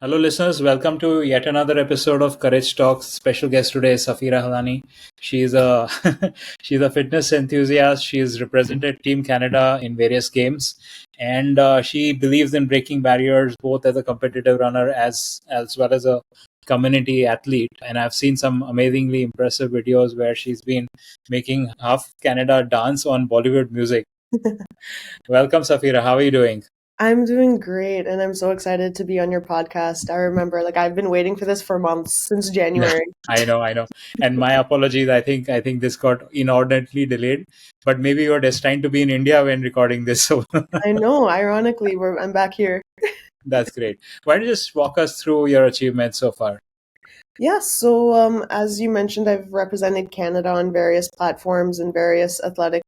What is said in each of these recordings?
Hello, listeners. Welcome to yet another episode of Courage Talks. Special guest today is Safira Halani. She's a she's a fitness enthusiast. She's represented Team Canada in various games, and she believes in breaking barriers both as a competitive runner as well as a community athlete. And I've seen some amazingly impressive videos where she's been making half Canada dance on Bollywood music. Welcome, Safira. How are you doing? I'm doing great, and I'm so excited to be on your podcast. I remember, I've been waiting for this for months, since January. I know. And my apologies. I think this got inordinately delayed, but maybe you're destined to be in India when recording this. So I know, ironically, I'm back here. that's great. Why don't you just walk us through your achievements so far? Yeah, so as you mentioned, I've represented Canada on various platforms and various athletic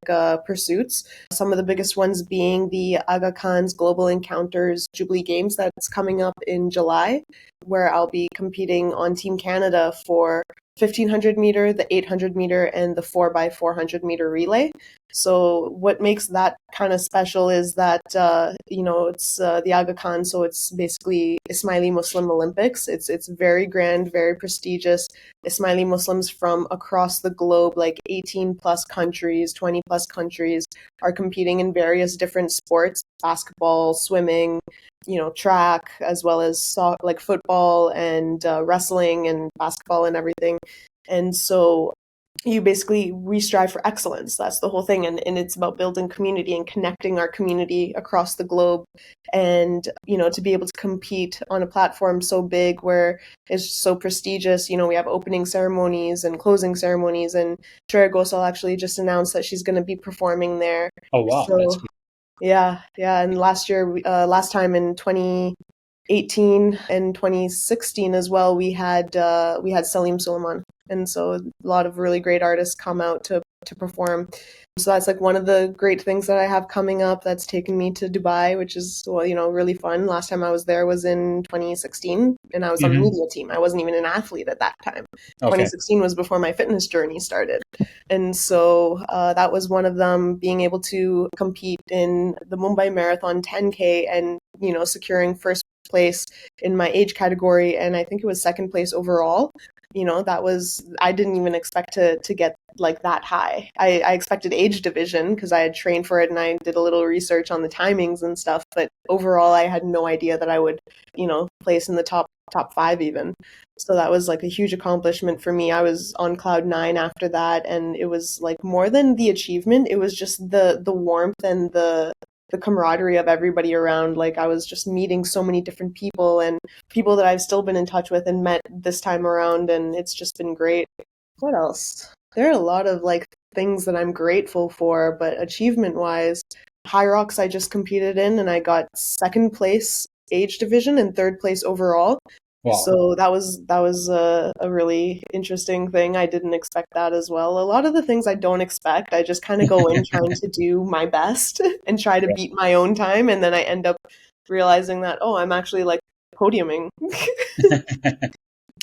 pursuits. Some of the biggest ones being the Aga Khan's Global Encounters Jubilee Games that's coming up in July, where I'll be competing on Team Canada for 1500 meter, the 800 meter, and the 4x400 meter relay. So what makes that kind of special is that it's the Aga Khan, so it's basically Ismaili Muslim Olympics. It's very grand, very prestigious. Ismaili Muslims from across the globe, like 18 plus countries, 20 plus countries, are competing in various different sports: basketball, swimming, track, as well as like football and wrestling and basketball and everything. And so we strive for excellence. That's the whole thing. And it's about building community and connecting our community across the globe. And, to be able to compete on a platform so big where it's so prestigious, we have opening ceremonies and closing ceremonies. And Shreya Ghosal actually just announced that she's going to be performing there. Oh wow, that's So, yeah. And last time in 2018 and 2016 as well, we had Salim Suleiman, and so a lot of really great artists come out to perform. So that's like one of the great things that I have coming up. That's taken me to Dubai, which is really fun. Last time I was there was in 2016, and I was on the Mhm. media team. I wasn't even an athlete at that time. Okay. 2016 was before my fitness journey started, and so that was one of them. Being able to compete in the Mumbai Marathon 10K and securing first place in my age category, and I think it was second place overall. I didn't even expect to get like that high. I expected age division because I had trained for it and I did a little research on the timings and stuff, but overall I had no idea that I would, place in the top five even. So that was like a huge accomplishment for me. I was on cloud nine after that, and it was like more than the achievement, it was just the warmth and the camaraderie of everybody around. Like, I was just meeting so many different people and people that I've still been in touch with and met this time around, and it's just been great. What else? There are a lot of like things that I'm grateful for, but achievement wise, Hyrox I just competed in and I got second place age division and third place overall. Wow. So that was a really interesting thing. I didn't expect that as well. A lot of the things I don't expect, I just kind of go in trying to do my best and try to beat my own time, and then I end up realizing that, oh, I'm actually like podiuming.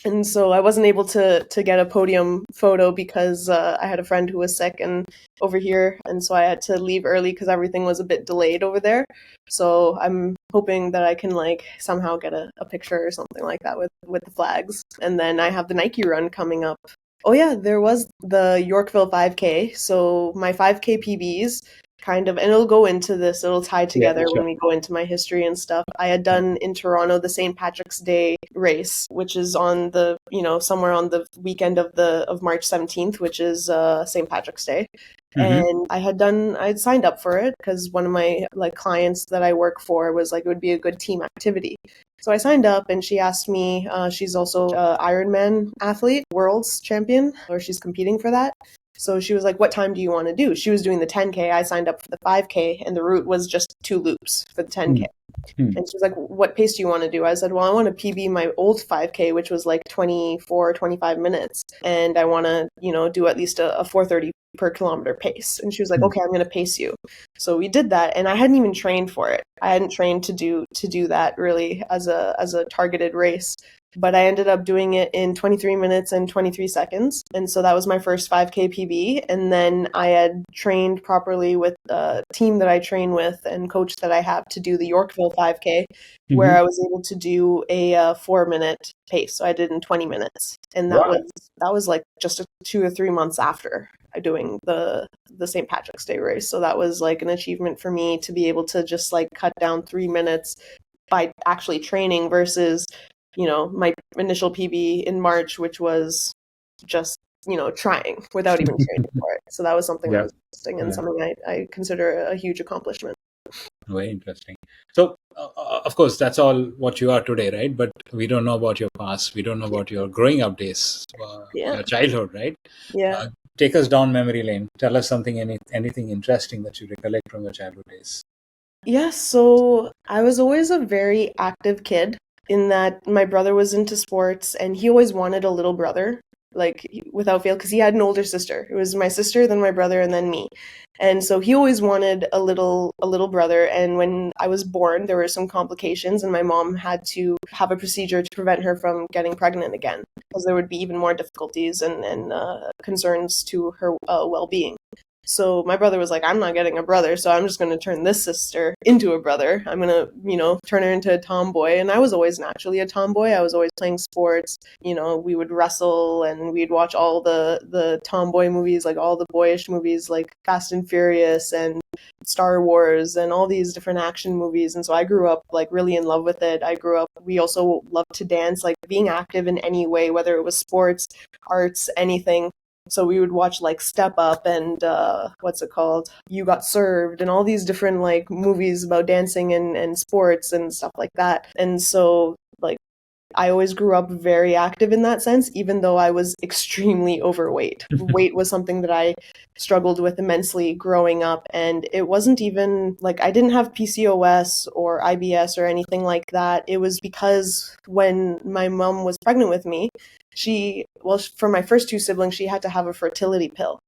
And so I wasn't able to get a podium photo because I had a friend who was sick and over here, and so I had to leave early because everything was a bit delayed over there. So I'm hoping that I can like somehow get a picture or something like that with the flags. And then I have the Nike run coming up. Oh yeah, there was the Yorkville 5K. So my 5K PBs kind of, and it'll tie together sure. when we go into my history and stuff. I had done in Toronto the St. Patrick's Day race, which is on the, somewhere on the weekend of March 17th, which is St. Patrick's Day. And I'd signed up for it because one of my like clients that I work for was like, it would be a good team activity. So I signed up, and she asked me, she's also an Ironman athlete, world's champion, or she's competing for that. So she was like, what time do you want to do? She was doing the 10K. I signed up for the 5K, and the route was just 2 loops for the 10K. And she was like, what pace do you want to do? I said, well, I want to PB my old 5K, which was like 24, 25 minutes. And I want to, do at least a 4:30 per kilometer pace. And she was like, okay, I'm going to pace you. So we did that. And I hadn't even trained for it. I hadn't trained to do that really as a targeted race. but I ended up doing it in 23 minutes and 23 seconds. And so that was my first 5K PB. And then I had trained properly with the team that I train with and coach that I have to do the Yorkville 5K, where Mm-hmm. I was able to do a 4 minute pace. So I did in 20 minutes. And Wow. that was like just 2 or 3 months after doing the St. Patrick's Day race. So that was like an achievement for me to be able to just like cut down 3 minutes by actually training versus, my initial PB in March, which was just, trying without even training for it. So that was something that Yeah. was interesting and Yeah. something I consider a huge accomplishment. Very interesting. So, of course, that's all what you are today, right? But we don't know about your past. We don't know about your growing up days, Yeah. your childhood, right? Yeah. Take us down memory lane. Tell us something, anything interesting that you recollect from your childhood days. Yeah, so I was always a very active kid in that my brother was into sports and he always wanted a little brother, like without fail, because he had an older sister. It was my sister, then my brother, and then me. And so he always wanted a little brother. And when I was born, there were some complications, and my mom had to have a procedure to prevent her from getting pregnant again, because there would be even more difficulties and concerns to her well-being. So my brother was like, I'm not getting a brother, so I'm just going to turn this sister into a brother. I'm going to, turn her into a tomboy. And I was always naturally a tomboy. I was always playing sports. We would wrestle and we'd watch all the tomboy movies, like all the boyish movies, like Fast and Furious and Star Wars and all these different action movies. And so I grew up like really in love with it. We also loved to dance, like being active in any way, whether it was sports, arts, anything. So we would watch like Step Up and what's it called? You Got Served and all these different like movies about dancing and sports and stuff like that. And so like I always grew up very active in that sense, even though I was extremely overweight. Weight was something that I struggled with immensely growing up. And it wasn't even like I didn't have PCOS or IBS or anything like that. It was because when my mom was pregnant with me, for my first two siblings, she had to have a fertility pill.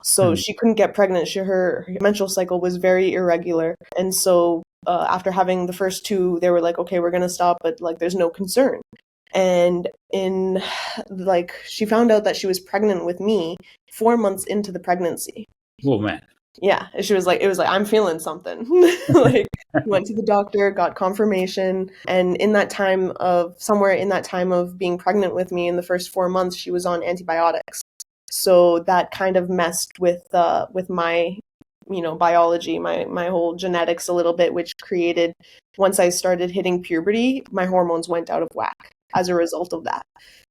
So Hmm. she couldn't get pregnant. Her menstrual cycle was very irregular. And so after having the first two, they were like, okay, we're going to stop, but like there's no concern. And she found out that she was pregnant with me 4 months into the pregnancy. Oh man. Yeah, and she was like, it was like, I'm feeling something. Like, went to the doctor, got confirmation, and somewhere in that time of being pregnant with me in the first 4 months, she was on antibiotics. So that kind of messed with my, biology, my whole genetics a little bit, which created, once I started hitting puberty, my hormones went out of whack as a result of that.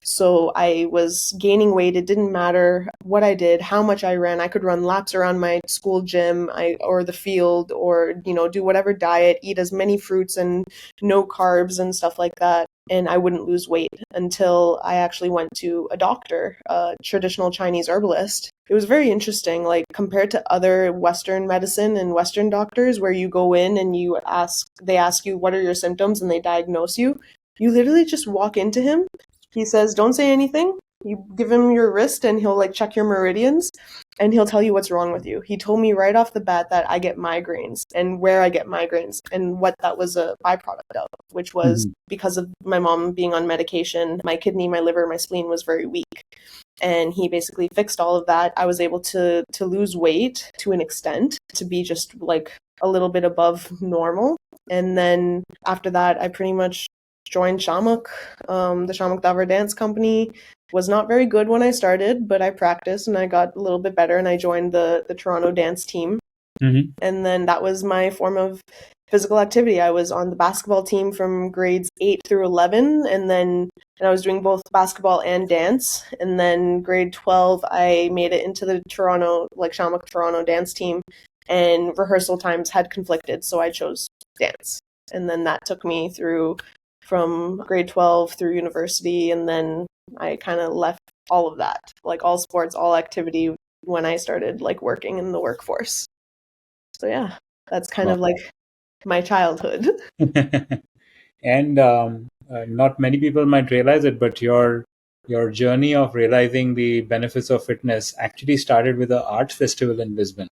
So I was gaining weight. It didn't matter what I did, how much I ran. I could run laps around my school gym, or the field, or do whatever diet, eat as many fruits and no carbs and stuff like that, and I wouldn't lose weight until I actually went to a doctor, a traditional Chinese herbalist. It was very interesting, like compared to other Western medicine and Western doctors, where you go in and they ask you what are your symptoms and they diagnose you. You literally just walk into him. He says, don't say anything. You give him your wrist and he'll like check your meridians and he'll tell you what's wrong with you. He told me right off the bat that I get migraines and where I get migraines and what that was a byproduct of, which was Mhm. because of my mom being on medication. My kidney, my liver, my spleen was very weak. And he basically fixed all of that. I was able to lose weight to an extent, to be just like a little bit above normal. And then after that, I pretty much joined Shamuk, the Shamuk Davar Dance Company. Was not very good when I started, but I practiced and I got a little bit better and I joined the Toronto dance team. Mhm. And then that was my form of physical activity. I was on the basketball team from grades 8 through 11, and I was doing both basketball and dance. And then grade 12, I made it into the Shamuk Toronto dance team, and rehearsal times had conflicted, so I chose dance. And then that took me through from grade 12 through university, and then I kind of left all of that, like all sports, all activity, when I started like working in the workforce. So yeah, that's kind Wow. of like my childhood. And not many people might realize it, but your journey of realizing the benefits of fitness actually started with an art festival in Brisbane.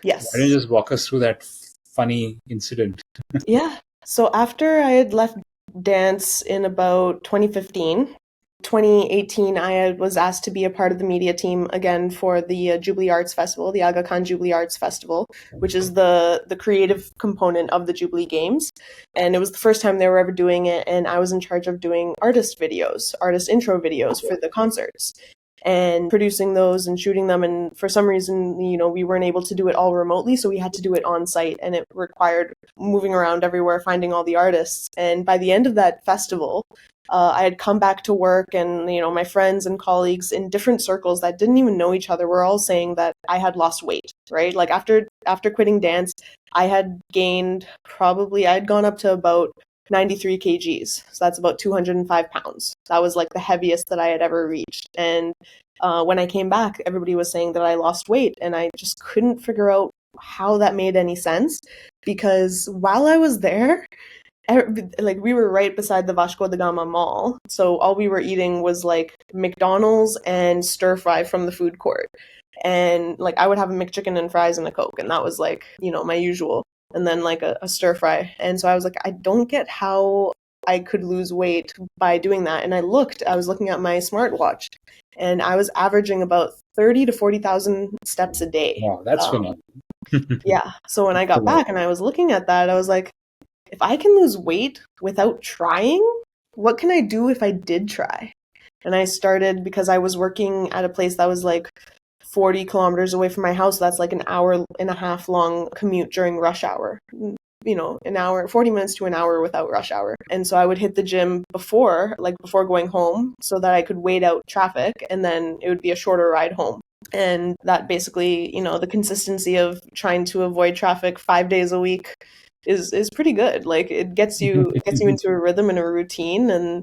Why don't you Yes. just walk us through that funny incident? Yeah. So after I had left dance in about 2015. 2018, I was asked to be a part of the media team again for the Jubilee Arts Festival, the Aga Khan Jubilee Arts Festival, which is the creative component of the Jubilee Games. And it was the first time they were ever doing it, and I was in charge of doing artist videos, artist intro videos for the concerts, and producing those and shooting them. And for some reason, we weren't able to do it all remotely, so we had to do it on site, and it required moving around everywhere, finding all the artists. And by the end of that festival, I had come back to work, and my friends and colleagues in different circles that didn't even know each other were all saying that I had lost weight, right? Like after quitting dance, I had gone up to about 93 kgs. So that's about 205 pounds. That was like the heaviest that I had ever reached. And when I came back, everybody was saying that I lost weight, and I just couldn't figure out how that made any sense, because while I was there, like we were right beside the Vasco da Gama Mall, so all we were eating was like McDonald's and stir fry from the food court, and like I would have a McChicken and fries and a Coke, and that was like my usual, and then like a stir fry. And so I was like, I don't get how I could lose weight by doing that. And I was looking at my smartwatch, and I was averaging about 30 to 40,000 steps a day. Wow, that's phenomenal. Yeah. So when I got back and I was looking at that, I was like, if I can lose weight without trying, what can I do if I did try? And I started, because I was working at a place that was like 40 kilometers away from my house. That's like an hour and a half long commute during rush hour. An hour, 40 minutes to an hour without rush hour. And so I would hit the gym before going home, so that I could wait out traffic, and then it would be a shorter ride home. And that basically, the consistency of trying to avoid traffic 5 days a week is pretty good. Like it gets you into a rhythm and a routine, and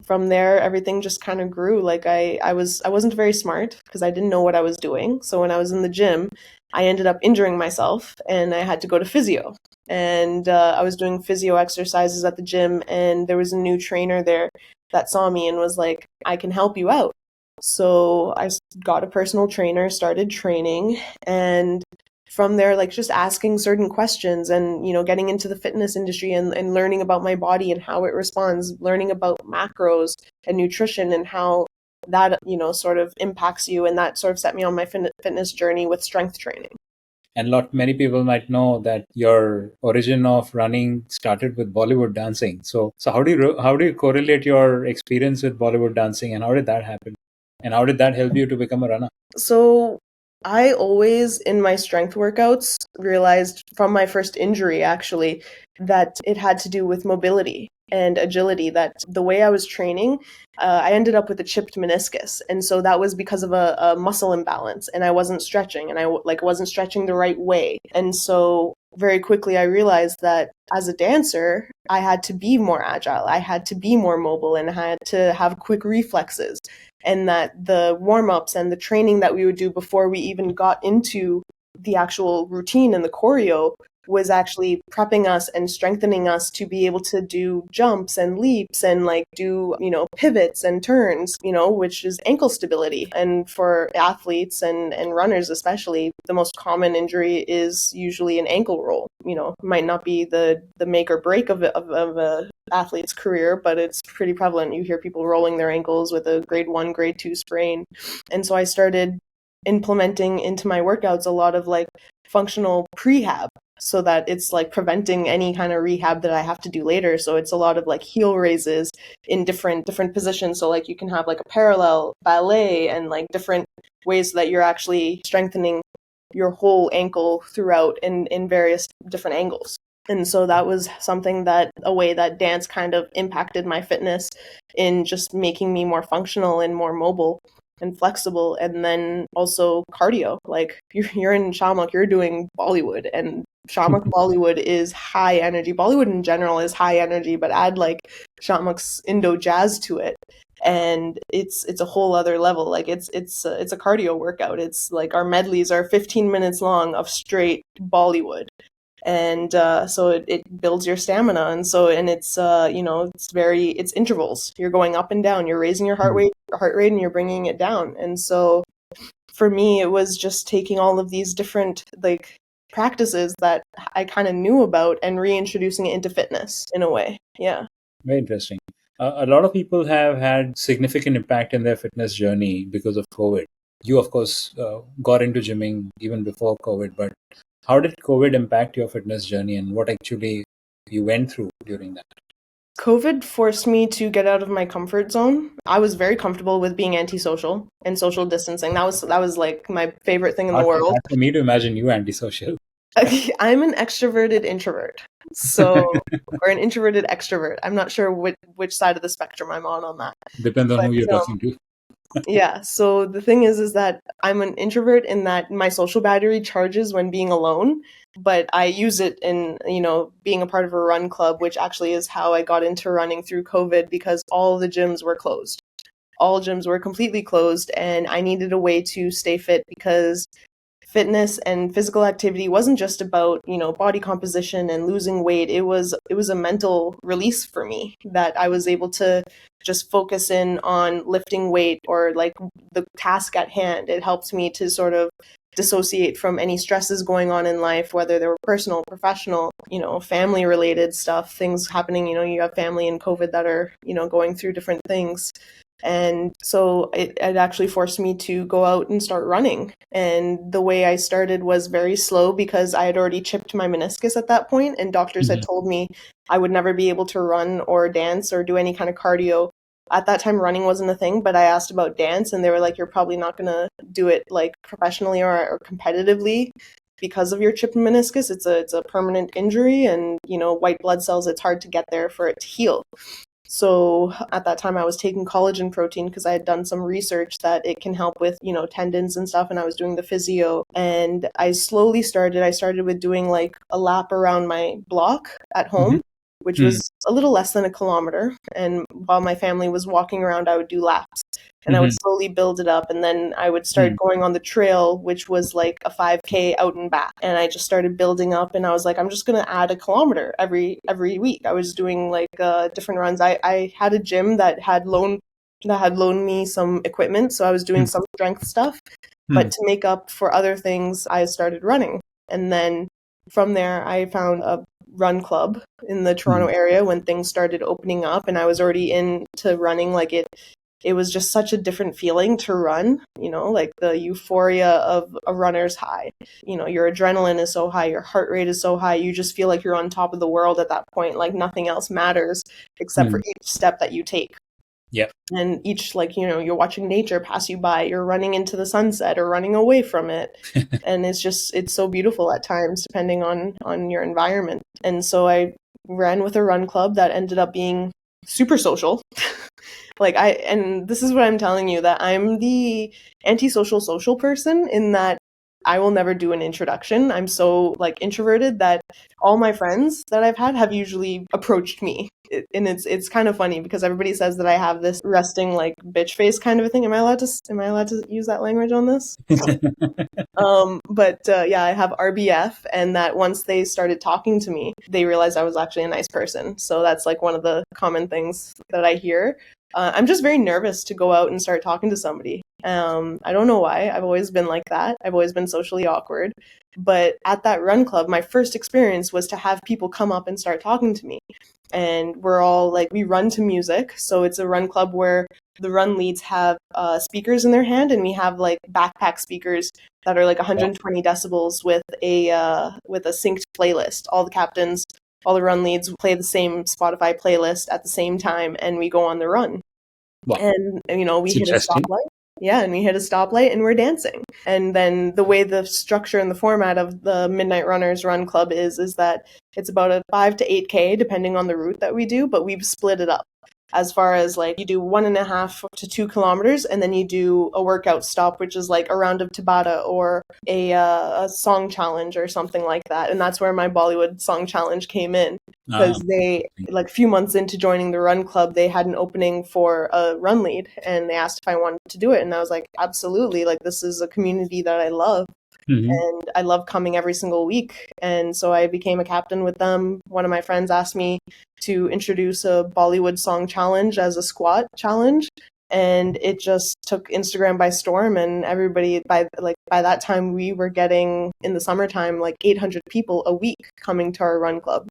from there everything just kind of grew. Like I wasn't very smart because I didn't know what I was doing. So when I was in the gym, I ended up injuring myself, and I had to go to physio. And I was doing physio exercises at the gym, and there was a new trainer there that saw me and was like, I can help you out. So I got a personal trainer, started training, and from there, like just asking certain questions, and getting into the fitness industry, and learning about my body and how it responds, learning about macros and nutrition and how that sort of impacts you. And that sort of set me on my fitness journey with strength training. And many people might know that your origin of running started with Bollywood dancing. So how do you correlate your experience with Bollywood dancing, and how did that happen? And how did that help you to become a runner? So I always, in my strength workouts, realized from my first injury, actually, that it had to do with mobility and agility. That the way I was training, I ended up with a chipped meniscus. And so that was because of a muscle imbalance, and I wasn't stretching, and I wasn't stretching the right way. And so very quickly I realized that as a dancer, I had to be more agile, I had to be more mobile, and I had to have quick reflexes. And that the warm-ups and the training that we would do before we even got into the actual routine and the choreo was actually prepping us and strengthening us to be able to do jumps and leaps and like do, pivots and turns, which is ankle stability. And for athletes and runners especially, the most common injury is usually an ankle roll. Might not be the make or break of a athlete's career, but it's pretty prevalent. You hear people rolling their ankles with a grade 1, grade 2 sprain. And so I started implementing into my workouts a lot of like functional prehab, so that it's like preventing any kind of rehab that I have to do later. So it's a lot of like heel raises in different positions. So like you can have like a parallel, ballet, and like different ways that you're actually strengthening your whole ankle throughout in various different angles. And so that was a way that dance kind of impacted my fitness in just making me more functional and more mobile and flexible. And then also cardio. Like you're in Shamrock, you're doing Bollywood, and Shamrock Bollywood is high energy. Bollywood in general is high energy, but add like Shamrock's Indo jazz to it, and it's a whole other level. Like it's a cardio workout. It's like our medleys are 15 minutes long of straight Bollywood. And so it builds your stamina, and it's it's intervals. You're going up and down. You're raising your heart rate, and you're bringing it down. And so for me, it was just taking all of these different like practices that I kind of knew about and reintroducing it into fitness in a way. Yeah. Very interesting. A lot of people have had significant impact in their fitness journey because of COVID. You, of course, got into gymming even before COVID, but how did COVID impact your fitness journey and what actually you went through during that? COVID forced me to get out of my comfort zone. I was very comfortable with being antisocial and social distancing. That was like my favorite thing in the world. Hard for me to imagine you antisocial. I'm an extroverted introvert. So, or an introverted extrovert. I'm not sure which side of the spectrum I'm on that. Depends on But who you're talking to. yeah, so the thing is that I'm an introvert in that my social battery charges when being alone, but I use it in, being a part of a run club, which actually is how I got into running through COVID because all the gyms were closed. All gyms were completely closed, and I needed a way to stay fit because fitness and physical activity wasn't just about body composition and losing weight. It was a mental release for me that I was able to just focus in on lifting weight or like the task at hand. It helped me to sort of dissociate from any stresses going on in life, whether they were personal, professional, family related stuff, things happening. You have family in COVID that are going through different things. And so it actually forced me to go out and start running. And the way I started was very slow because I had already chipped my meniscus at that point, and doctors had told me I would never be able to run or dance or do any kind of cardio. At that time, running wasn't a thing, but I asked about dance, and they were like, "You're probably not going to do it like professionally or competitively because of your chipped meniscus. It's a permanent injury, and white blood cells. It's hard to get there for it to heal." So at that time, I was taking collagen protein because I had done some research that it can help with, tendons and stuff. And I was doing the physio. And I started with doing like a lap around my block at home, which was a little less than a kilometer. And while my family was walking around, I would do laps. And I would slowly build it up. And then I would start going on the trail, which was like a 5K out and back. And I just started building up. And I was like, I'm just going to add a kilometer every week. I was doing like different runs. I had a gym that had loaned me some equipment. So I was doing some strength stuff. But to make up for other things, I started running. And then from there, I found a run club in the Toronto area when things started opening up. And I was already into running. Like it was just such a different feeling to run, like the euphoria of a runner's high. Your adrenaline is so high, your heart rate is so high, you just feel like you're on top of the world at that point, like nothing else matters except for each step that you take. Yep. And each, like, you're watching nature pass you by, you're running into the sunset or running away from it. And it's so beautiful at times, depending on your environment. And so I ran with a run club that ended up being super social. And this is what I'm telling you, that I'm the antisocial social person in that I will never do an introduction. I'm so like introverted that all my friends that I've had have usually approached me. And it's kind of funny because everybody says that I have this resting like bitch face kind of a thing. Am I allowed to use that language on this? Yeah, I have RBF, and that once they started talking to me, they realized I was actually a nice person. So that's like one of the common things that I hear. I'm just very nervous to go out and start talking to somebody. I don't know why. I've always been like that. I've always been socially awkward. But at that run club, my first experience was to have people come up and start talking to me. And we're all like, we run to music. So it's a run club where the run leads have speakers in their hand, and we have like backpack speakers that are like 120 decibels with a synced playlist. All the captains, all the run leads play the same Spotify playlist at the same time, and we go on the run. Wow. And we hit a stoplight. Yeah, and we hit a stoplight and we're dancing. And then the way the structure and the format of the Midnight Runners Run Club is that it's about a 5 to 8K depending on the route that we do, but we've split it up. As far as like you do 1.5 to 2 kilometers, and then you do a workout stop, which is like a round of Tabata or a song challenge or something like that. And that's where my Bollywood song challenge came in, because they, like a few months into joining the run club, they had an opening for a run lead, and they asked if I wanted to do it, and I was like, absolutely. Like, this is a community that I love. And I love coming every single week. And so I became a captain with them. One of my friends asked me to introduce a Bollywood song challenge as a squat challenge. And it just took Instagram by storm. And everybody, by that time, we were getting, in the summertime, like 800 people a week coming to our run club.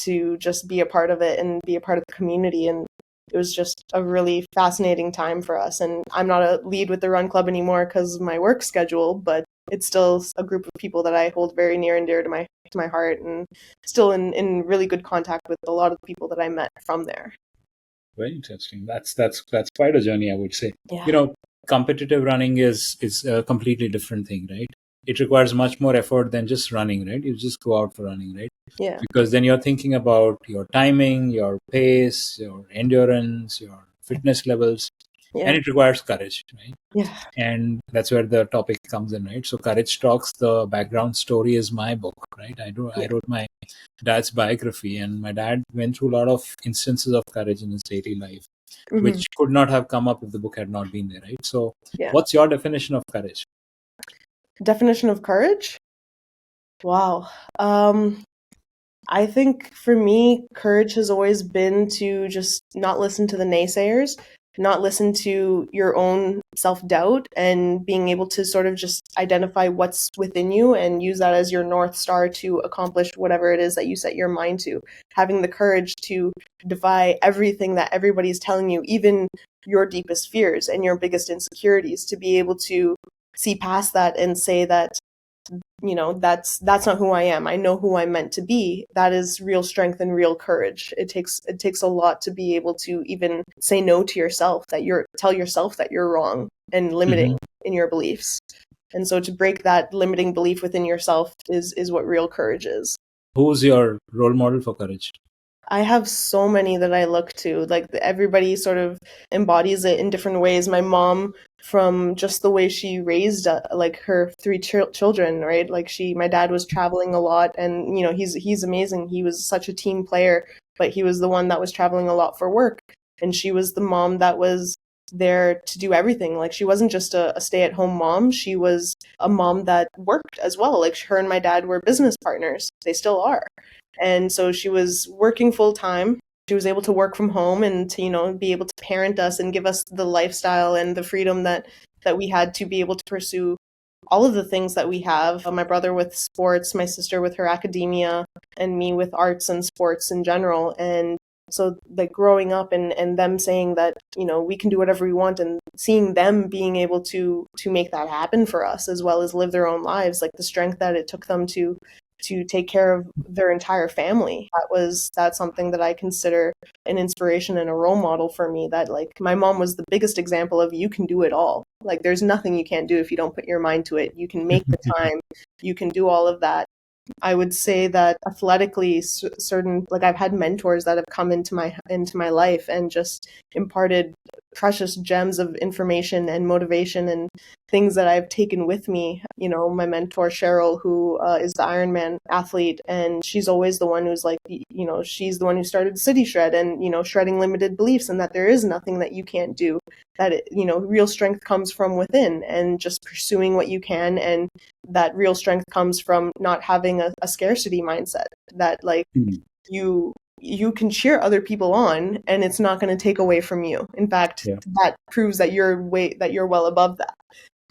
to just be a part of it and be a part of the community. And it was just a really fascinating time for us. And I'm not a lead with the run club anymore because of my work schedule, but it's still a group of people that I hold very near and dear to my heart, and still in really good contact with a lot of the people that I met from there. Very interesting. That's quite a journey, I would say. Yeah. Competitive running is a completely different thing, right? It requires much more effort than just running, right? You just go out for running, right? Yeah. Because then you're thinking about your timing, your pace, your endurance, your fitness levels, and it requires courage, right? Yeah. And that's where the topic comes in, right? So Courage Talks, the background story is my book, right? I wrote my dad's biography, and my dad went through a lot of instances of courage in his daily life, which could not have come up if the book had not been there, right? So what's your definition of courage? Definition of courage? Wow. I think for me, courage has always been to just not listen to the naysayers, not listen to your own self-doubt, and being able to sort of just identify what's within you and use that as your North Star to accomplish whatever it is that you set your mind to. Having the courage to defy everything that everybody's telling you, even your deepest fears and your biggest insecurities, to be able to see past that and say that, that's not who I am. I know who I'm meant to be. That is real strength and real courage. It takes a lot to be able to even say no to yourself, tell yourself that you're wrong and limiting in your beliefs. And so to break that limiting belief within yourself is what real courage is. Who's your role model for courage? I have so many that I look to. Like, everybody sort of embodies it in different ways. My mom, from just the way she raised like her three children, right? Like, my dad was traveling a lot, and he's amazing. He was such a team player, but he was the one that was traveling a lot for work, and she was the mom that was there to do everything. Like, she wasn't just a stay-at-home mom. She was a mom that worked as well. Like, her and my dad were business partners. They still are. And so she was working full time. She was able to work from home and to, be able to parent us and give us the lifestyle and the freedom that we had to be able to pursue all of the things that we have. My brother with sports, my sister with her academia, and me with arts and sports in general. And so, like, growing up and them saying that, we can do whatever we want, and seeing them being able to make that happen for us, as well as live their own lives, like the strength that it took them to take care of their entire family. That's something that I consider an inspiration and a role model for me, that, like, my mom was the biggest example of, you can do it all. Like, there's nothing you can't do if you don't put your mind to it. You can make the time, you can do all of that. I would say that athletically, certain, like, I've had mentors that have come into my life and just imparted precious gems of information and motivation and things that I've taken with me. My mentor Cheryl, who is the Ironman athlete, and she's always the one who's like, she's the one who started City Shred and shredding limited beliefs, and that there is nothing that you can't do. That real strength comes from within, and just pursuing what you can, and that real strength comes from not having a scarcity mindset. That, like, you can cheer other people on, and it's not going to take away from you. In fact, that proves that you're well above that.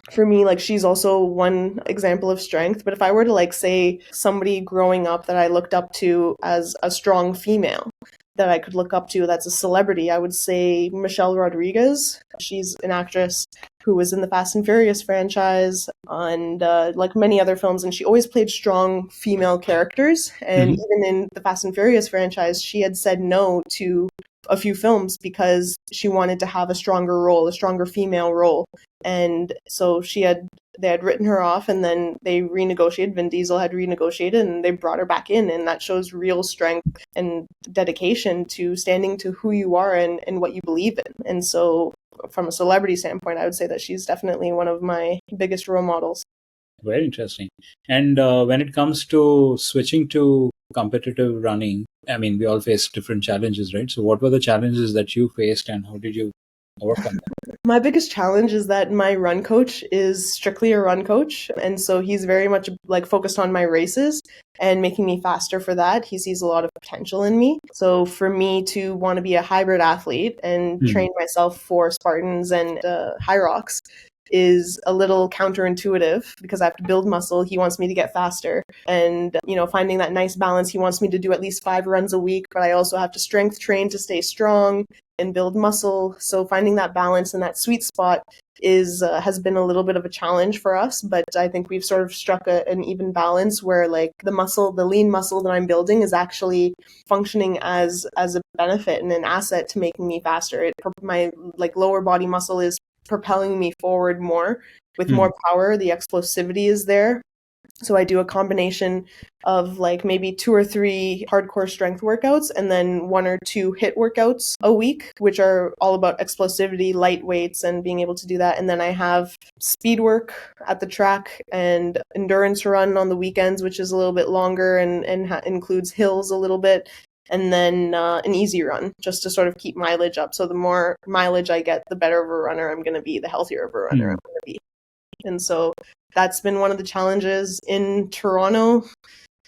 For me, like, she's also one example of strength. But if I were to, like, say somebody growing up that I looked up to as a strong female that I could look up to that's a celebrity, I would say Michelle Rodriguez. She's an actress who was in the Fast and Furious franchise and like many other films, and she always played strong female characters. And even in the Fast and Furious franchise, she had said no to a few films because she wanted to have a stronger female role. And so they had written her off, and then they renegotiated. Vin Diesel had renegotiated, and they brought her back in. And that shows real strength and dedication to standing to who you are and what you believe in. And so, from a celebrity standpoint, I would say that she's definitely one of my biggest role models. Very interesting. And when it comes to switching to competitive running, I mean, we all face different challenges, right? So what were the challenges that you faced, and how did you overcome them? My biggest challenge is that my run coach is strictly a run coach. And so he's very much, like, focused on my races and making me faster for that. He sees a lot of potential in me. So for me to want to be a hybrid athlete and train myself for Spartans and Hyrox, is a little counterintuitive because I have to build muscle. He wants me to get faster. And, finding that nice balance, he wants me to do at least 5 runs a week, but I also have to strength train to stay strong and build muscle. So finding that balance and that sweet spot has been a little bit of a challenge for us, but I think we've sort of struck an even balance where like the lean muscle that I'm building is actually functioning as a benefit and an asset to making me faster. My lower body muscle is propelling me forward more with more power. The explosivity is there. So I do a combination of like maybe 2 or 3 hardcore strength workouts and then 1 or 2 HIIT workouts a week, which are all about explosivity, light weights, and being able to do that. And then I have speed work at the track and endurance run on the weekends, which is a little bit longer and includes hills a little bit. And then an easy run just to sort of keep mileage up. So the more mileage I get, the better of a runner I'm going to be, the healthier of a runner I'm going to be. And so that's been one of the challenges in Toronto.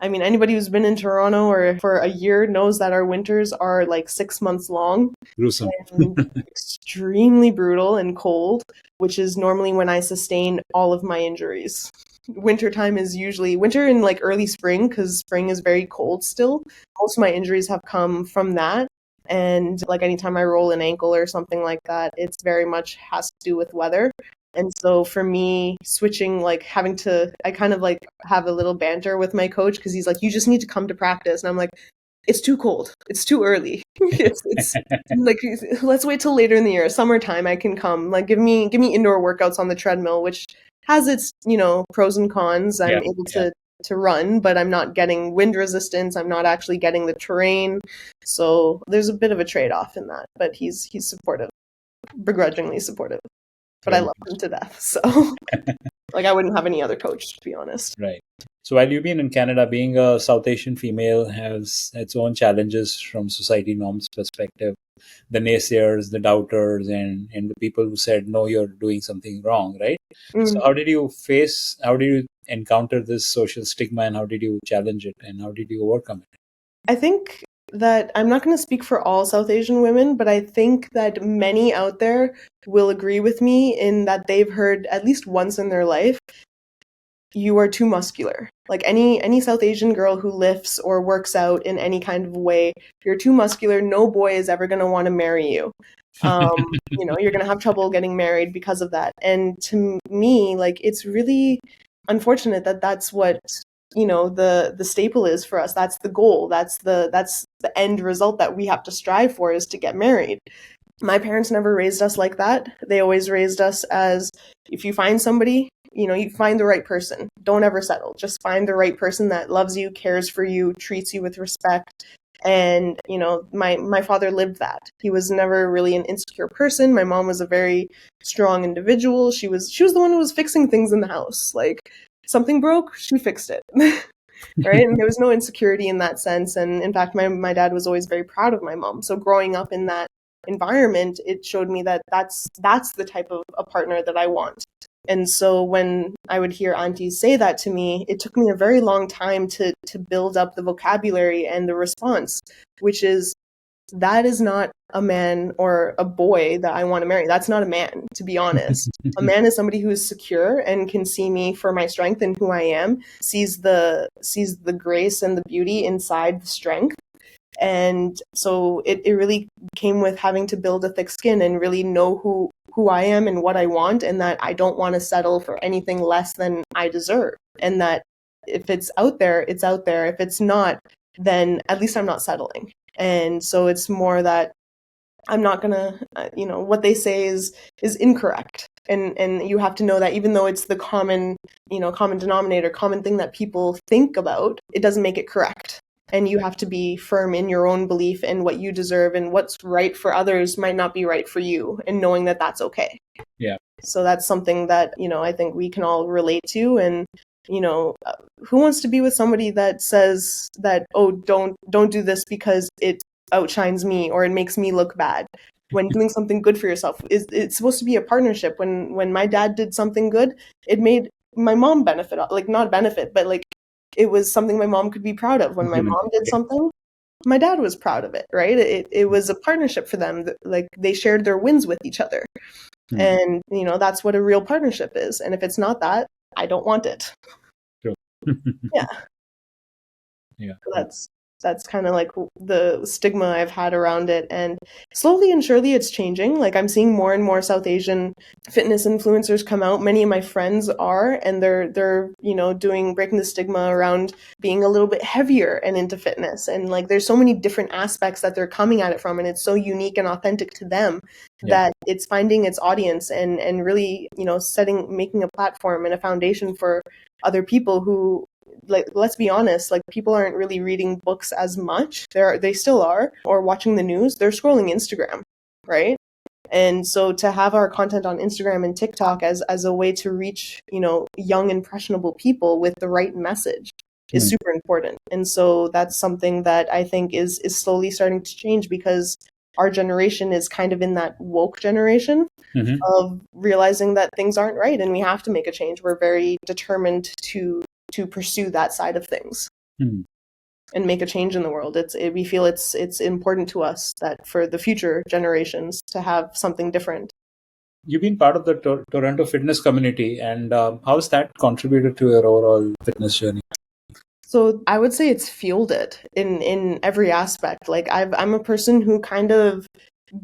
I mean, anybody who's been in Toronto or for a year knows that our winters are like 6 months long. Gruesome. And extremely brutal and cold, which is normally when I sustain all of my injuries. Wintertime is usually winter and like early spring, because spring is very cold still. Most of my injuries have come from that. And like anytime I roll an ankle or something like that, it's very much has to do with weather. And so for me, switching, like I kind of like have a little banter with my coach because he's like, you just need to come to practice. And I'm like, it's too cold. It's too early. it's like, let's wait till later in the year. Summertime, I can come. Like, give me indoor workouts on the treadmill, which has its, pros and cons. I'm able to run, but I'm not getting wind resistance. I'm not actually getting the terrain. So there's a bit of a trade-off in that, but he's supportive, begrudgingly supportive. But I love him to death. So like I wouldn't have any other coach, to be honest. Right. So while you've been in Canada, being a South Asian female has its own challenges from society norms perspective. The naysayers, the doubters, and the people who said, no, you're doing something wrong, right? So how did you encounter this social stigma, and how did you challenge it, and how did you overcome it? I think that I'm not going to speak for all South Asian women, but I think that many out there will agree with me in that they've heard at least once in their life, you are too muscular. Like any South Asian girl who lifts or works out in any kind of way, you're too muscular. No boy is ever going to want to marry you. You're going to have trouble getting married because of that. And to me, like, it's really unfortunate that that's what the staple is for us. That's the goal. That's the end result that we have to strive for, is to get married. My parents never raised us like that. They always raised us as, if you find somebody, you find the right person. Don't ever settle. Just find the right person that loves you, cares for you, treats you with respect. And, my father lived that. He was never really an insecure person. My mom was a very strong individual. She was the one who was fixing things in the house. Like, something broke, she fixed it. Right? And there was no insecurity in that sense. And in fact, my dad was always very proud of my mom. So growing up in that environment, it showed me that that's the type of a partner that I want. And so when I would hear aunties say that to me, it took me a very long time to build up the vocabulary and the response, which is, that is not a man or a boy that I want to marry. That's not a man, to be honest. A man is somebody who is secure and can see me for my strength and who I am, sees the grace and the beauty inside the strength. And so it really came with having to build a thick skin and really know who I am and what I want, and that I don't want to settle for anything less than I deserve. And that if it's out there, it's out there. If it's not, then at least I'm not settling. And so it's more that I'm not gonna, what they say is incorrect. And you have to know that even though it's the common denominator, common thing that people think about, it doesn't make it correct. And you have to be firm in your own belief in what you deserve, and what's right for others might not be right for you, and knowing that that's okay. Yeah. So that's something that, I think we can all relate to. And, who wants to be with somebody that says that, oh, don't do this because it outshines me or it makes me look bad? When doing something good for yourself, it's supposed to be a partnership. When my dad did something good, it made my mom benefit, like not benefit, but like, it was something my mom could be proud of. When my mom did something, my dad was proud of it, right? It was a partnership for them. Like, they shared their wins with each other. And, that's what a real partnership is. And if it's not that, I don't want it. True. Yeah. Yeah. That's kind of like the stigma I've had around it. And slowly and surely it's changing. Like I'm seeing more and more South Asian fitness influencers come out. Many of my friends are, and they're breaking the stigma around being a little bit heavier and into fitness. And like there's so many different aspects that they're coming at it from, and it's so unique and authentic to them that it's finding its audience and really, making a platform and a foundation for other people who, like, let's be honest, like people aren't really reading books as much. They still are, or watching the news. They're scrolling Instagram, right? And so to have our content on Instagram and TikTok as a way to reach, young impressionable people with the right message is super important. And so that's something that I think is slowly starting to change, because our generation is kind of in that woke generation of realizing that things aren't right and we have to make a change. We're very determined to pursue that side of things and make a change in the world. We feel it's important to us that for the future generations to have something different. You've been part of the Toronto fitness community, and how has that contributed to your overall fitness journey? So I would say it's fueled it in every aspect. Like I'm a person who kind of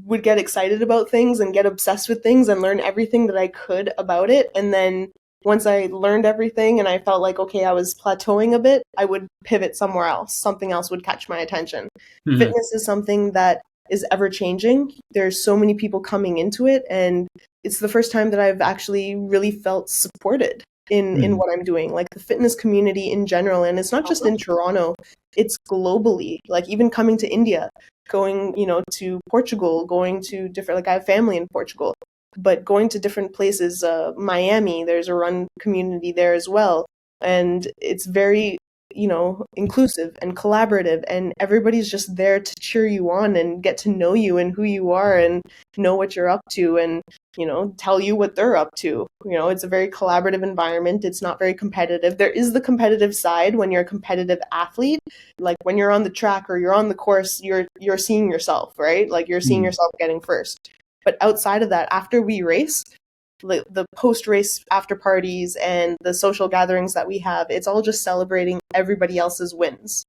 would get excited about things and get obsessed with things and learn everything that I could about it. And then once I learned everything and I felt like, okay, I was plateauing a bit, I would pivot somewhere else. Something else would catch my attention. Fitness is something that is ever changing. There's so many people coming into it, and it's the first time that I've actually really felt supported in what I'm doing. Like the fitness community in general, and it's not just in Toronto, it's globally. Like even coming to India, going, to Portugal, going to different, like I have family in Portugal, but going to different places, Miami, there's a run community there as well. And it's very, inclusive and collaborative, and everybody's just there to cheer you on and get to know you and who you are and know what you're up to and, tell you what they're up to. It's a very collaborative environment. It's not very competitive. There is the competitive side when you're a competitive athlete. Like when you're on the track or you're on the course, you're seeing yourself, right? Like you're seeing yourself getting first. But outside of that, after we race, the post-race after parties and the social gatherings that we have, it's all just celebrating everybody else's wins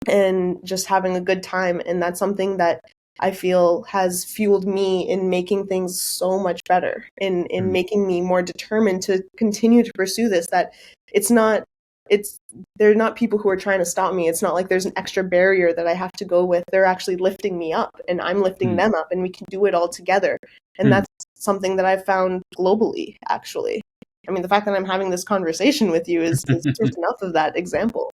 and just having a good time. And that's something that I feel has fueled me in making things so much better, in making me more determined to continue to pursue this, that they're not people who are trying to stop me. It's not like there's an extra barrier that I have to go with. They're actually lifting me up and I'm lifting them up, and we can do it all together. And that's something that I've found globally, actually. I mean, the fact that I'm having this conversation with you is just enough of that example.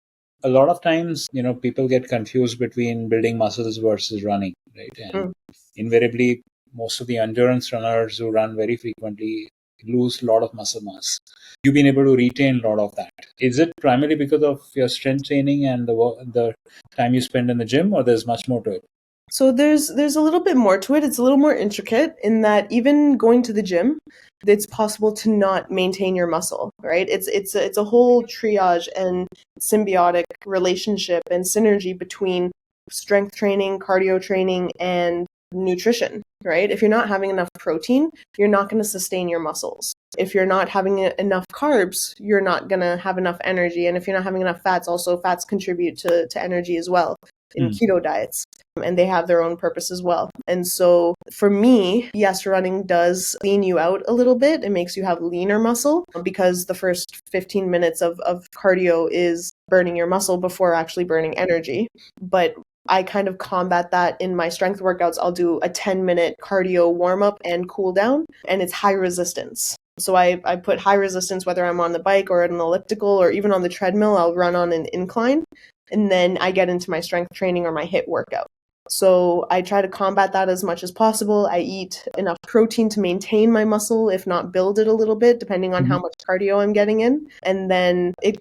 A lot of times, people get confused between building muscles versus running, right? And invariably, most of the endurance runners who run very frequently lose a lot of muscle mass. You've been able to retain a lot of that. Is it primarily because of your strength training and the time you spend in the gym, or there's much more to it? So there's a little bit more to it. It's a little more intricate in that even going to the gym, it's possible to not maintain your muscle, right? It's a whole triage and symbiotic relationship and synergy between strength training, cardio training, and nutrition, right? If you're not having enough protein, you're not going to sustain your muscles. If you're not having enough carbs, you're not going to have enough energy. And if you're not having enough fats, also fats contribute to energy as well in keto diets, and they have their own purpose as well. And so for me, yes, running does lean you out a little bit. It makes you have leaner muscle because the first 15 minutes of cardio is burning your muscle before actually burning energy. But I kind of combat that in my strength workouts. I'll do a 10-minute cardio warm-up and cool down, and it's high resistance. So I put high resistance, whether I'm on the bike or an elliptical or even on the treadmill. I'll run on an incline, and then I get into my strength training or my HIIT workout. So I try to combat that as much as possible. I eat enough protein to maintain my muscle, if not build it a little bit, depending on how much cardio I'm getting in. And then it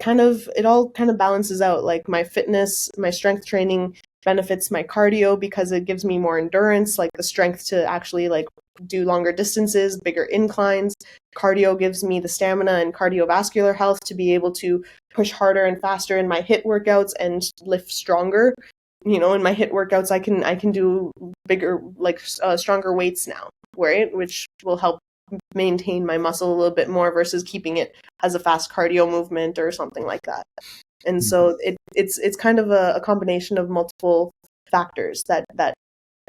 all kind of balances out. Like my fitness, my strength training benefits my cardio because it gives me more endurance, like the strength to actually like do longer distances, bigger inclines. Cardio gives me the stamina and cardiovascular health to be able to push harder and faster in my HIIT workouts and lift stronger. In my HIIT workouts, I can do bigger, like stronger weights now, right? Which will help maintain my muscle a little bit more versus keeping it as a fast cardio movement or something like that. And so it's kind of a combination of multiple factors that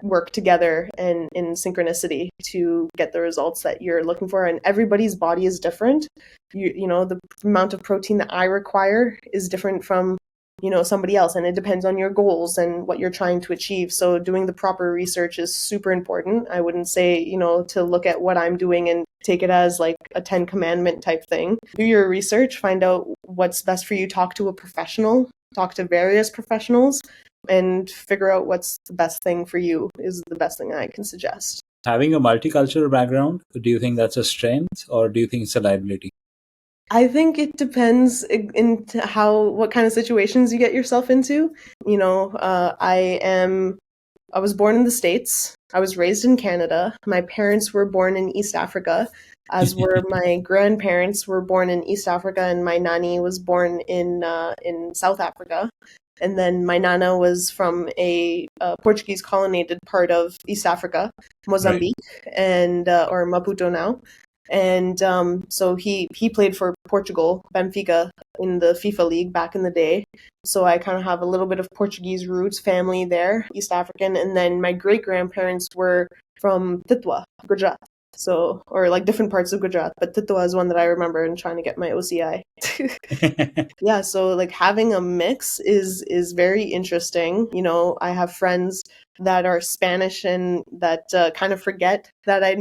work together and in synchronicity to get the results that you're looking for. And everybody's body is different. You know, the amount of protein that I require is different from, you know, somebody else, and it depends on your goals and what you're trying to achieve. So doing the proper research is super important. I wouldn't say, you know, to look at what I'm doing and take it as like a 10 commandment type thing. Do your research, find out what's best for you, talk to a professional, talk to various professionals, and figure out what's the best thing for you is the best thing I can suggest. Having a multicultural background, do you think that's a strength or do you think it's a liability? I think it depends into what kind of situations you get yourself into. You know, I was born in the States. I was raised in Canada. My parents were born in East Africa, as were my grandparents were born in East Africa, and my nanny was born in South Africa. And then my nana was from a Portuguese colonized part of East Africa, Mozambique, right, and or Maputo now. And so he played for Portugal, Benfica, in the FIFA League back in the day. So I kind of have a little bit of Portuguese roots, family there, East African. And then my great-grandparents were from Titwa, Gujarat. So, or like different parts of Gujarat, but Titwa is one that I remember and trying to get my OCI. Yeah, so like having a mix is very interesting. You know, I have friends that are Spanish and that kind of forget that I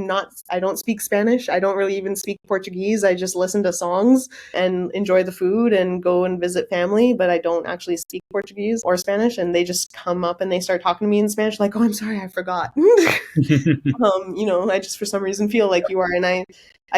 don't speak Spanish. I don't really even speak Portuguese. I just listen to songs and enjoy the food and go and visit family, but I don't actually speak Portuguese or Spanish. And they just come up and they start talking to me in Spanish, like, oh, I'm sorry, I forgot. You know, I just for some reason feel like you are. And I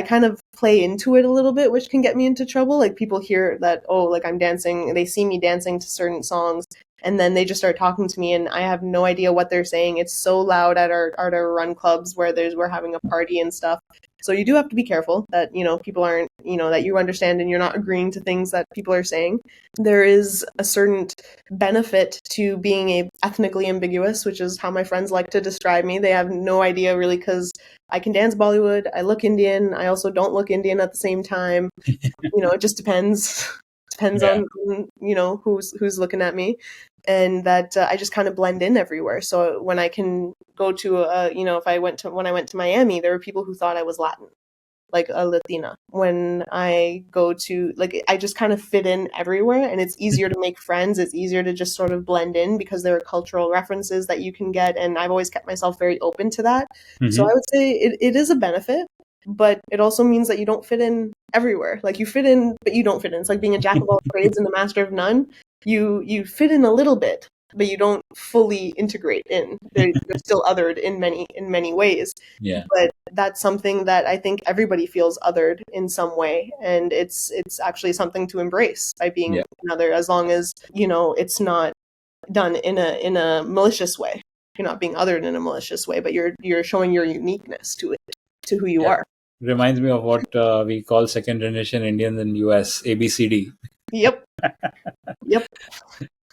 kind of play into it a little bit, which can get me into trouble. Like people hear that, oh, like I'm dancing, they see me dancing to certain songs, and then they just start talking to me and I have no idea what they're saying. It's so loud at our run clubs where we're having a party and stuff. So you do have to be careful that, you know, people aren't, you know, that you understand and you're not agreeing to things that people are saying. There is a certain benefit to being ethnically ambiguous, which is how my friends like to describe me. They have no idea really, because I can dance Bollywood, I look Indian, I also don't look Indian at the same time. You know, it just depends on, you know, who's looking at me. And that I just kind of blend in everywhere. So when I can go to you know, when I went to Miami, there were people who thought I was Latin, like a Latina. When I go to, like, I just kind of fit in everywhere, and it's easier to make friends. It's easier to just sort of blend in because there are cultural references that you can get, and I've always kept myself very open to that. Mm-hmm. So I would say it is a benefit, but it also means that you don't fit in everywhere. Like you fit in, but you don't fit in. It's like being a jack of all trades and a master of none. You fit in a little bit, but you don't fully integrate in. They're still othered in many ways. Yeah. But that's something that I think everybody feels othered in some way, and it's actually something to embrace by being another, as long as, you know, it's not done in a malicious way. You're not being othered in a malicious way, but you're showing your uniqueness to it, to who you are. Reminds me of what we call second generation Indians in US, ABCD. Yep. Yep.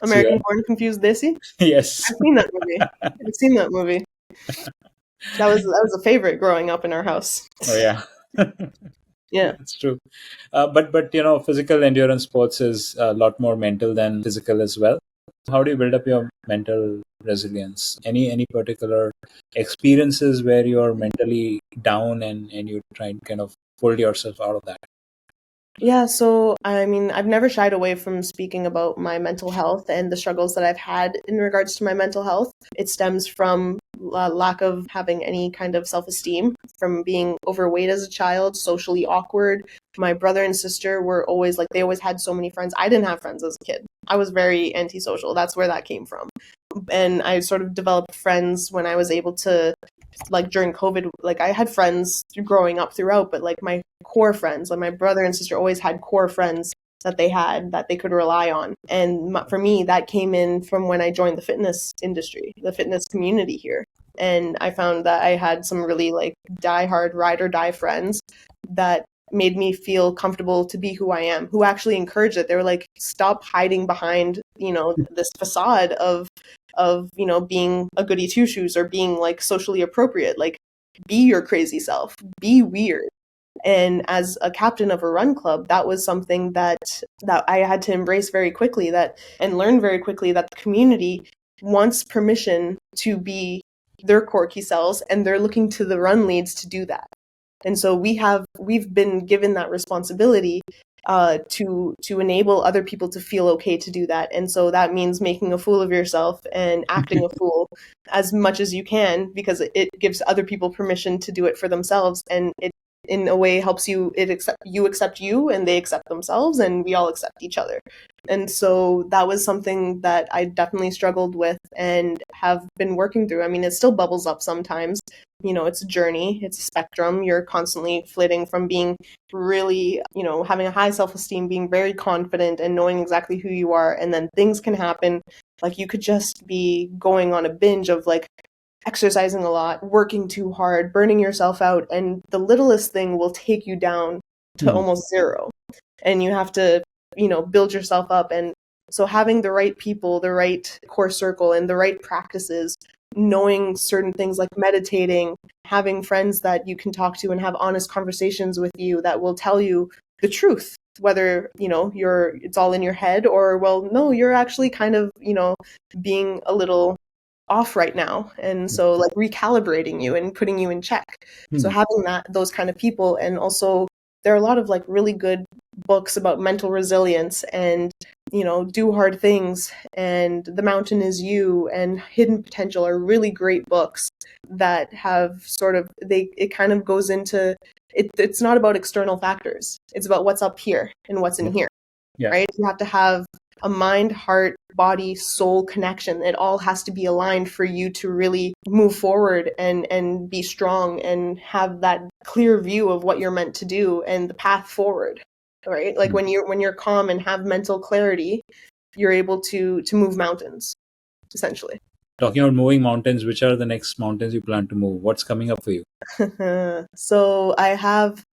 American Born Confused Desi? Yes. I've seen that movie. That was a favorite growing up in our house. Oh yeah. Yeah. That's true. But you know, physical endurance sports is a lot more mental than physical as well. How do you build up your mental resilience? Any particular experiences where you're mentally down and you try and kind of pull yourself out of that? Yeah, so I mean, I've never shied away from speaking about my mental health and the struggles that I've had in regards to my mental health. It stems from lack of having any kind of self-esteem, from being overweight as a child, socially awkward. My brother and sister were always like, they always had so many friends. I didn't have friends as a kid. I was very antisocial. That's where that came from. And I sort of developed friends when I was able to, like during COVID, like I had friends growing up throughout, but like my core friends, like my brother and sister always had core friends that they could rely on. And for me, that came in from when I joined the fitness industry, the fitness community here. And I found that I had some really like diehard ride or die friends that made me feel comfortable to be who I am, who actually encouraged it. They were like, stop hiding behind, you know, this facade of, you know, being a goody two shoes or being like socially appropriate. Like, be your crazy self, be weird. And as a captain of a run club, that was something that I had to embrace very quickly, and learn very quickly, that the community wants permission to be their quirky selves, and they're looking to the run leads to do that. And so we've been given that responsibility to enable other people to feel okay to do that. And so that means making a fool of yourself and acting a fool as much as you can, because it gives other people permission to do it for themselves, and it in a way helps you accept you, and they accept themselves, and we all accept each other. And so that was something that I definitely struggled with and have been working through. I mean, it still bubbles up sometimes. It's a journey, it's a spectrum. You're constantly flitting from being really, having a high self-esteem, being very confident and knowing exactly who you are, and then things can happen. Like, you could just be going on a binge of like exercising a lot, working too hard, burning yourself out, and the littlest thing will take you down to almost zero. And you have to, build yourself up. And so having the right people, the right core circle, and the right practices, knowing certain things like meditating, having friends that you can talk to and have honest conversations with you that will tell you the truth, whether, it's all in your head, or, well, no, you're actually kind of, being a little off right now, and so like recalibrating you and putting you in check. So having those kind of people. And also there are a lot of like really good books about mental resilience, and Do Hard Things, and The Mountain Is You, and Hidden Potential are really great books that have it kind of goes into it's not about external factors, it's about what's up here and what's in here. Right? You have to have a mind, heart, body, soul connection. It all has to be aligned for you to really move forward and be strong and have that clear view of what you're meant to do and the path forward. Right? Like when you're calm and have mental clarity, you're able to move mountains, essentially. Talking about moving mountains, which are the next mountains you plan to move? What's coming up for you? So I have,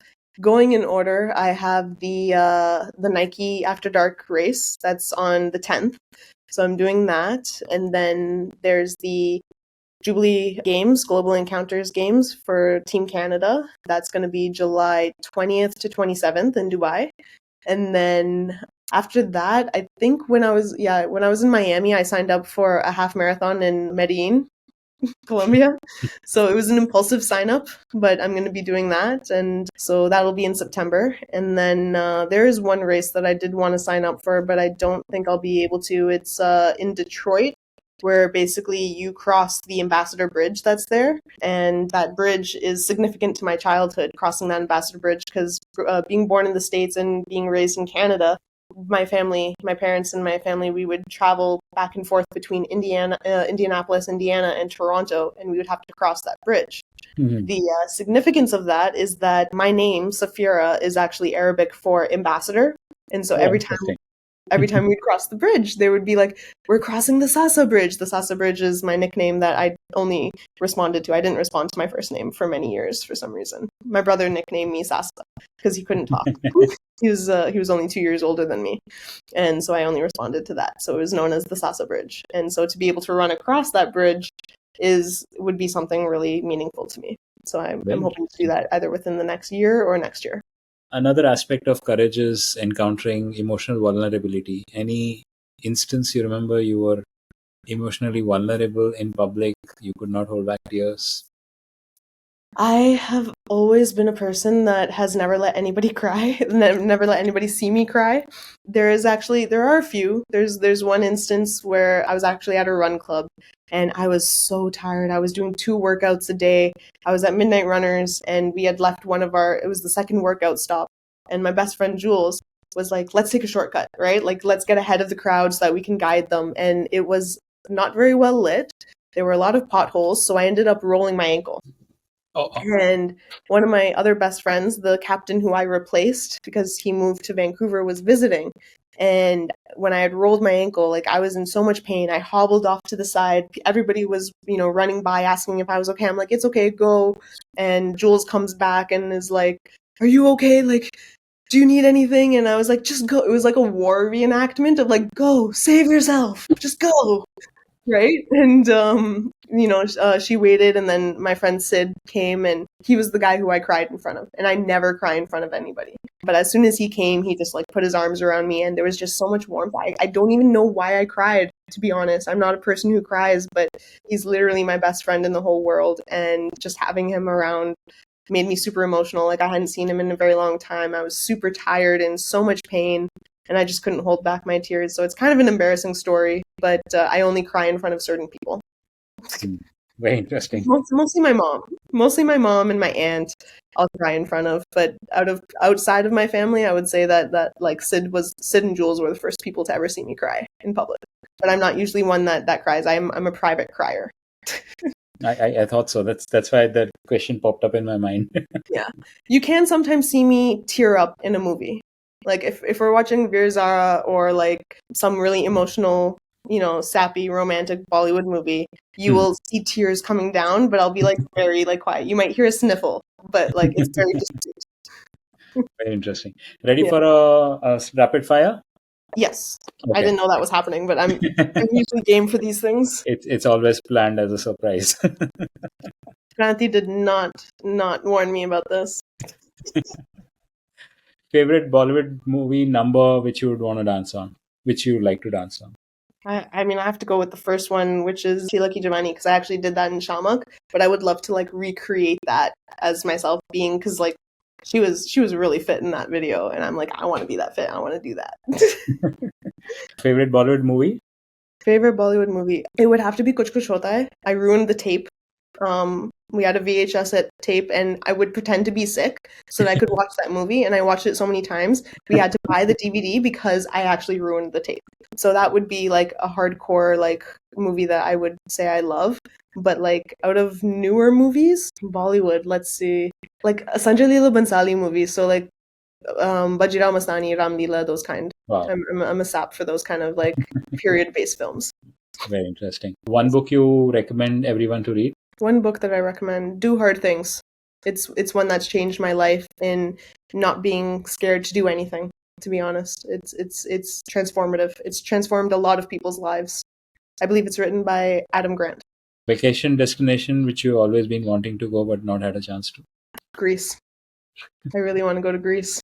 going in order, I have the Nike After Dark race that's on the 10th. So I'm doing that. And then there's the Jubilee Games, Global Encounters Games for Team Canada. That's going to be July 20th to 27th in Dubai. And then after that, I think when I was in Miami, I signed up for a half marathon in Medellin, Colombia. So it was an impulsive sign up, but I'm going to be doing that. And so that'll be in September. And then there is one race that I did want to sign up for, but I don't think I'll be able to. It's in Detroit, where basically you cross the Ambassador Bridge that's there. And that bridge is significant to my childhood, crossing that Ambassador Bridge, because being born in the States and being raised in Canada, my parents and my family, we would travel back and forth between Indianapolis, Indiana, and Toronto, and we would have to cross that bridge. The significance of that is that my name, Safira, is actually Arabic for ambassador. And so every time we'd cross the bridge, they would be like, "We're crossing the Sasa Bridge." The Sasa Bridge is my nickname that I only responded to. I didn't respond to my first name for many years for some reason. My brother nicknamed me Sasa because he couldn't talk. He was only 2 years older than me, and so I only responded to that. So it was known as the Sasa Bridge. And so to be able to run across that bridge would be something really meaningful to me. So I'm hoping to do that either within the next year or next year. Another aspect of courage is encountering emotional vulnerability. Any instance you remember you were emotionally vulnerable in public, you could not hold back tears? I have always been a person that has never let anybody cry, never let anybody see me cry. There are a few. There's one instance where I was actually at a run club and I was so tired. I was doing 2 workouts a day. I was at Midnight Runners and we had left it was the second workout stop. And my best friend Jules was like, "Let's take a shortcut, right? Like, let's get ahead of the crowd so that we can guide them." And it was not very well lit. There were a lot of potholes, so I ended up rolling my ankle. And one of my other best friends, the captain who I replaced because he moved to Vancouver, was visiting. And when I had rolled my ankle, like, I was in so much pain. I hobbled off to the side. Everybody was, running by asking if I was okay. I'm like, "It's okay, go." And Jules comes back and is like, "Are you okay? Like, do you need anything?" And I was like, "Just go." It was like a war reenactment of like, "Go, save yourself, just go." right? And she waited, and then my friend Sid came, and he was the guy who I cried in front of, and I never cry in front of anybody. But as soon as he came, he just like put his arms around me, and there was just so much warmth. I don't even know why I cried, to be honest. I'm not a person who cries, but he's literally my best friend in the whole world, and just having him around made me super emotional. Like I hadn't seen him in a very long time. I was super tired and so much pain, and I just couldn't hold back my tears. So it's kind of an embarrassing story, but I only cry in front of certain people. Very interesting. Mostly my mom and my aunt. I'll cry in front of, but outside of my family, I would say that like Sid and Jules were the first people to ever see me cry in public. But I'm not usually one that cries. I'm a private crier. I thought so. That's why that question popped up in my mind. Yeah. You can sometimes see me tear up in a movie. Like if we're watching Veer Zara or like some really emotional, sappy romantic Bollywood movie, you will see tears coming down, but I'll be like very like quiet. You might hear a sniffle, but like it's very distinct. Very interesting. Ready Yeah. for a rapid fire? Yes. Okay. I didn't know that was happening, but I'm usually game for these things. It's always planned as a surprise. Kranti did not warn me about this. Favorite Bollywood movie number which you would want to dance on, which you like to dance on? I mean, I have to go with the first one, which is Sheila Ki Jamani, because I actually did that in Shamak, but I would love to like recreate that as myself being, because like she was really fit in that video, and I'm like, I want to be that fit. I want to do that. Favorite Bollywood movie? Favorite Bollywood movie? It would have to be Kuch Kuch Hota Hai. I ruined the tape. We had a VHS at tape, and I would pretend to be sick so that I could watch that movie, and I watched it so many times. We had to buy the DVD because I actually ruined the tape. So that would be like a hardcore like movie that I would say I love. But like out of newer movies, Bollywood, let's see, like a Sanjay Leela Bhansali movies. So like Bajirao Mastani, Ram Leela, those kind. Wow. I'm a sap for those kind of like period-based films. Very interesting. One book you recommend everyone to read? One book that I recommend, Do Hard Things. It's one that's changed my life in not being scared to do anything, to be honest. It's transformative. It's transformed a lot of people's lives. I believe it's written by Adam Grant. Vacation destination which you've always been wanting to go but not had a chance to? Greece. I really want to go to Greece.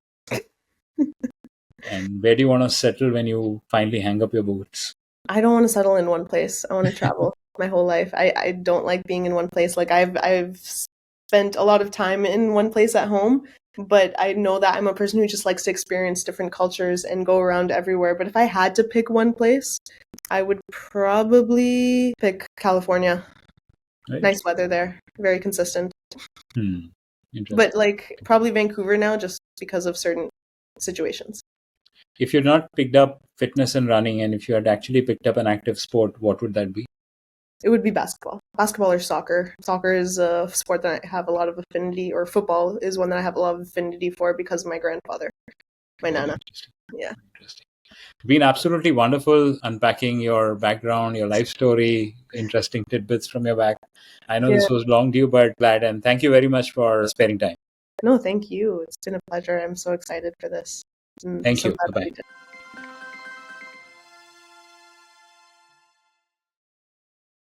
And where do you want to settle when you finally hang up your boots? I don't want to settle in one place. I want to travel my whole life. I don't like being in one place. Like I've spent a lot of time in one place at home, but I know that I'm a person who just likes to experience different cultures and go around everywhere. But if I had to pick one place, I would probably pick California. Right. Nice weather there, very consistent. But like probably Vancouver now, just because of certain situations. If you're not picked up fitness and running, and if you had actually picked up an active sport, what would that be? It would be basketball. Basketball or soccer. Soccer is a sport that I have a lot of affinity, or football is one that I have a lot of affinity for because of my grandfather, my nana. Yeah. Interesting. It's been absolutely wonderful unpacking your background, your life story, interesting tidbits from your back. I know this was long due, but glad, and thank you very much for sparing time. No, thank you. It's been a pleasure. I'm so excited for this. Thank you. Bye-bye.